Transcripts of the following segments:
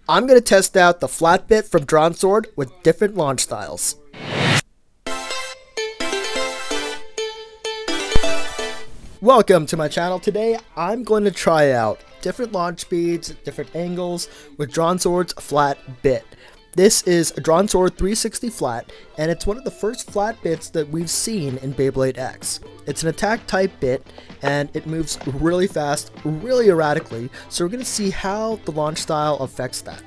I'm going to test out the flat bit from Dransword with different launch styles. Welcome to my channel. Today I'm going to try out different launch speeds, different angles with Dransword's flat bit. This is a Dransword 360 flat, and it's one of the first flat bits that we've seen in Beyblade X. It's an attack type bit, and it moves really fast, really erratically, so we're going to see how the launch style affects that.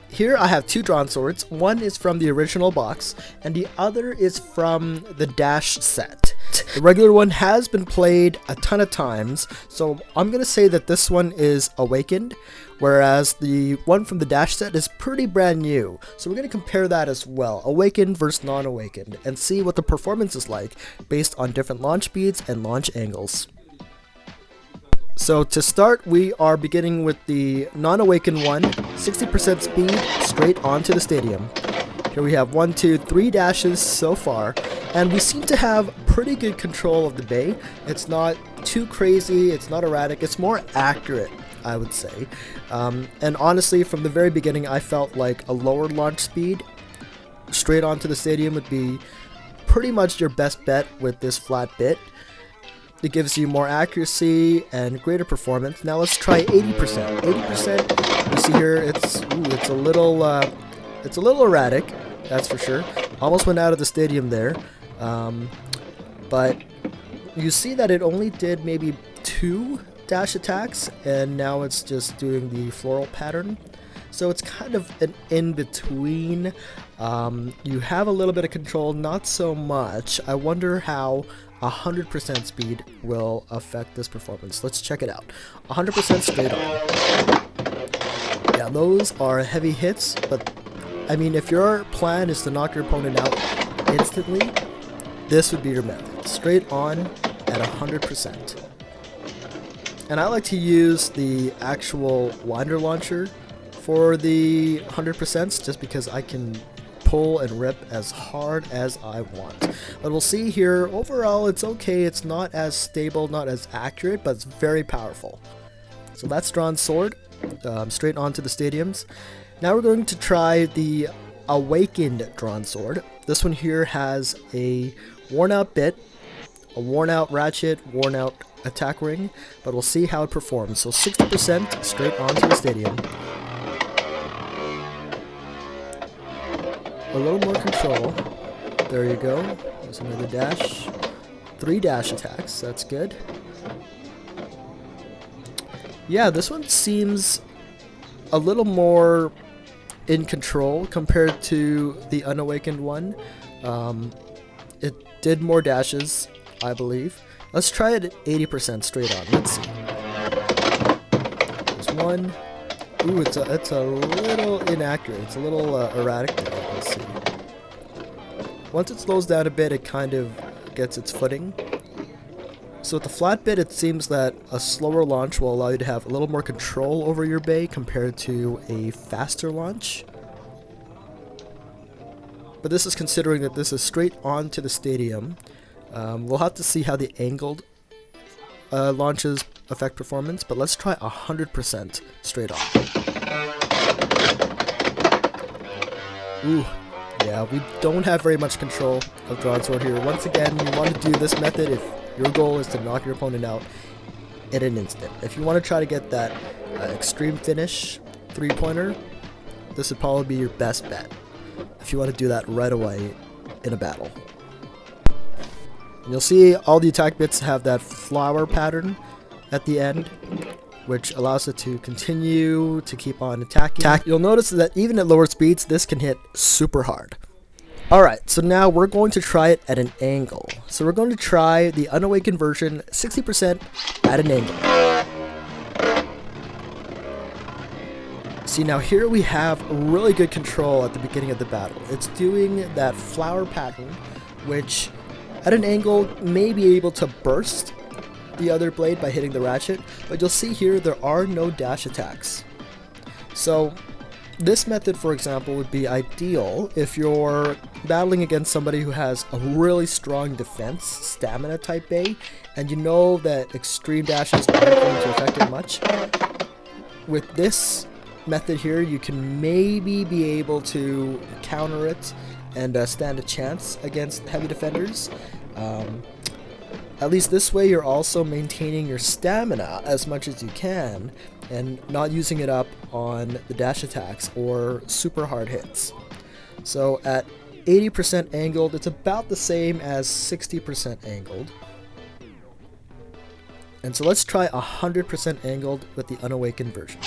Here I have two Dranswords. One is from the original box, and the other is from the Dash set. The regular one has been played a ton of times, so I'm going to say that this one is awakened, whereas the one from the Dash set is pretty brand new. So we're going to compare that as well, awakened versus non-awakened, and see what the performance is like based on different launch speeds and launch angles. So to start, we are beginning with the non-awakened one, 60% speed, straight onto the stadium. Here we have 1, 2, 3 dashes so far, and we seem to have pretty good control of the bay. It's not too crazy, it's not erratic, it's more accurate, I would say. And honestly, from the very beginning, I felt like a lower launch speed, straight onto the stadium, would be pretty much your best bet with this flat bit. It gives you more accuracy and greater performance. Now let's try 80%. 80%, you see here, it's a little erratic, that's for sure. Almost went out of the stadium there, but you see that it only did maybe 2 dash attacks, and now it's just doing the floral pattern. So it's kind of an in-between. You have a little bit of control, not so much. I wonder how 100% speed will affect this performance. Let's check it out. 100% straight on. Yeah, those are heavy hits, but I mean, if your plan is to knock your opponent out instantly, this would be your method. Straight on at 100%. And I like to use the actual winder launcher for the 100% just because I can pull and rip as hard as I want. But we'll see here, overall it's okay, it's not as stable, not as accurate, but it's very powerful. So that's Dransword, straight onto the stadiums. Now we're going to try the awakened Dransword. This one here has a worn out bit, a worn out ratchet, worn out attack ring, but we'll see how it performs. So 60% straight onto the stadium. A little more control. There you go. There's another dash. 3 dash attacks. That's good. Yeah, this one seems a little more in control compared to the unawakened one. It did more dashes, I believe. Let's try it at 80% straight on. Let's see. There's one. Ooh, it's a little inaccurate. It's a little erratic there. Let's see. Once it slows down a bit, it kind of gets its footing. So with the flat bit, it seems that a slower launch will allow you to have a little more control over your bay compared to a faster launch. But this is considering that this is straight onto the stadium. We'll have to see how the angled launches affect performance, but let's try 100% straight on. Ooh, yeah, we don't have very much control of Dransword here. Once again, you want to do this method if your goal is to knock your opponent out in an instant. If you want to try to get that extreme finish 3-pointer, this would probably be your best bet if you want to do that right away in a battle. And you'll see all the attack bits have that flower pattern at the end, which allows it to continue to keep on attacking. You'll notice that even at lower speeds, this can hit super hard. Alright, so now we're going to try it at an angle. So we're going to try the unawakened version, 60% at an angle. See, now here we have really good control at the beginning of the battle. It's doing that flower pattern, which at an angle may be able to burst the other blade by hitting the ratchet, but you'll see here there are no dash attacks. So this method, for example, would be ideal if you're battling against somebody who has a really strong defense, stamina type bay, and you know that extreme dashes aren't going to affect it much. With this method here, you can maybe be able to counter it and stand a chance against heavy defenders. At least this way you're also maintaining your stamina as much as you can and not using it up on the dash attacks or super hard hits. So at 80% angled, it's about the same as 60% angled. And so let's try 100% angled with the unawakened version.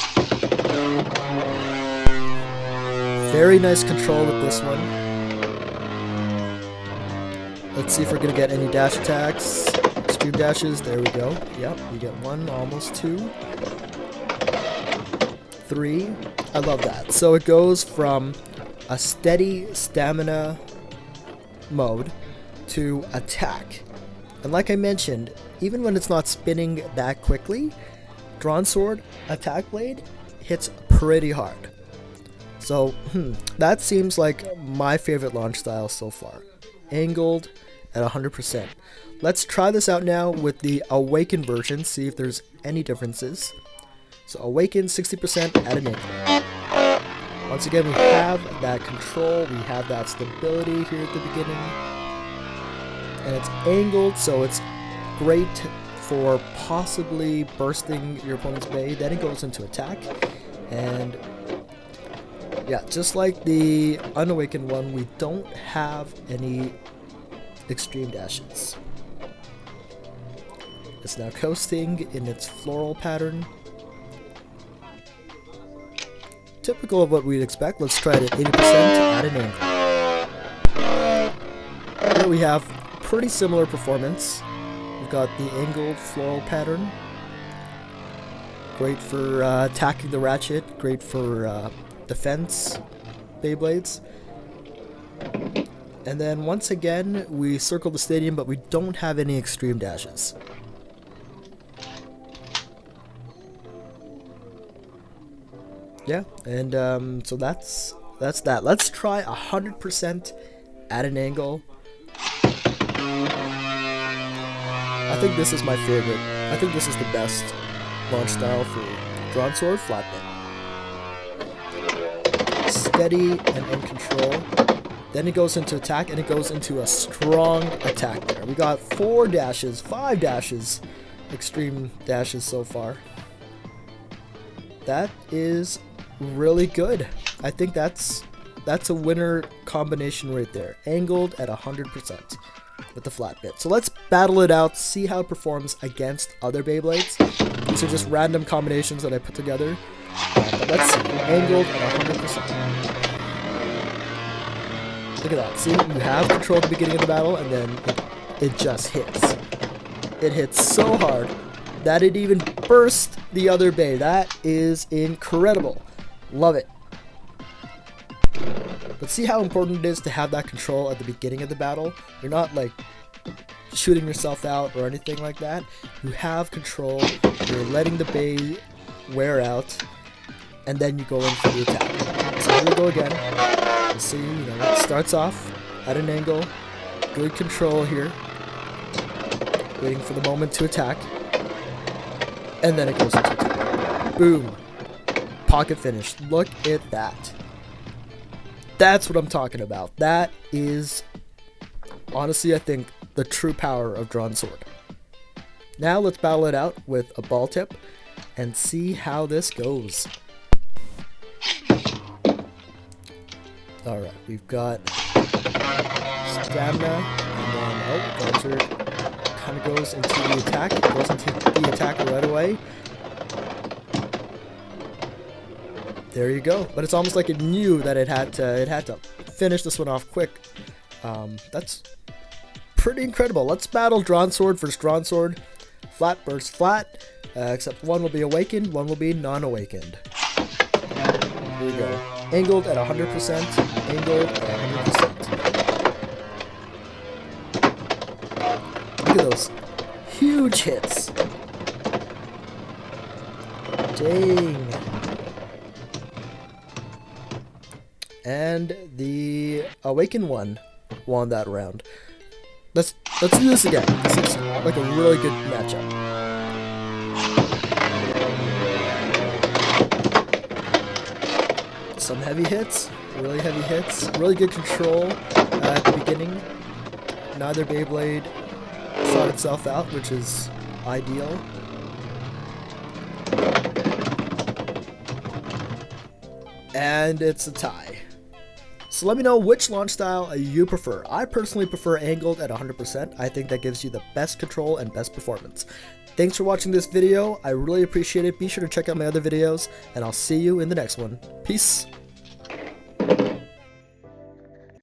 Very nice control with this one. Let's see if we're going to get any dash attacks. Extreme dashes, there we go. Yep, we get 1, almost 2. 3. I love that. So it goes from a steady stamina mode to attack. And like I mentioned, even when it's not spinning that quickly, Dransword attack blade hits pretty hard. So that seems like my favorite launch style so far. Angled at 100%. Let's try this out now with the awakened version, see if there's any differences. So awakened 60% at an angle. Once again, we have that control, we have that stability here at the beginning. And it's angled, so it's great for possibly bursting your opponent's bay. Then it goes into attack. And yeah, just like the unawakened one, we don't have any extreme dashes. It's now coasting in its floral pattern. Typical of what we'd expect. Let's try it at 80% at an angle. Here we have pretty similar performance. We've got the angled floral pattern. Great for attacking the ratchet. Great for defense Beyblades. And then once again, we circle the stadium, but we don't have any extreme dashes. Yeah, and so that's that. Let's try 100% at an angle. I think this is my favorite. I think this is the best launch style for Dransword flat bit. Steady and in control. Then it goes into attack, and it goes into a strong attack there. We got 4 dashes, 5 dashes, extreme dashes so far. That is really good. I think that's a winner combination right there. Angled at 100% with the flat bit. So let's battle it out, see how it performs against other Beyblades. These are just random combinations that I put together. But let's see. Angled at 100%. Look at that. See, you have control at the beginning of the battle, and then it just hits. It hits so hard that it even burst the other bay. That is incredible. Love it. But see how important it is to have that control at the beginning of the battle? You're not like shooting yourself out or anything like that. You have control. You're letting the bay wear out, and then you go in for the attack. So here we go again. You see, it starts off at an angle. Good control here. Waiting for the moment to attack. And then it goes into attack. Boom. Pocket finish. Look at that. That's what I'm talking about. That is, honestly, I think, the true power of Dransword. Now let's battle it out with a ball tip and see how this goes. Alright, we've got stamina, and then, Dransword kind of goes into the attack. It goes into the attack right away. There you go. But it's almost like it knew that it had to finish this one off quick. That's pretty incredible. Let's battle Dransword versus Dransword. Flat versus flat. Except one will be awakened, one will be non-awakened. Here we go. Angled at 100%. Angled at 100%. Look at those huge hits. Dang. And the awakened one won that round. Let's do this again. This looks like a really good matchup. Some heavy hits, really heavy hits, really good control at the beginning. Neither Beyblade sought itself out, which is ideal. And it's a tie. So let me know which launch style you prefer. I personally prefer angled at 100%. I think that gives you the best control and best performance. Thanks for watching this video. I really appreciate it. Be sure to check out my other videos, and I'll see you in the next one. Peace.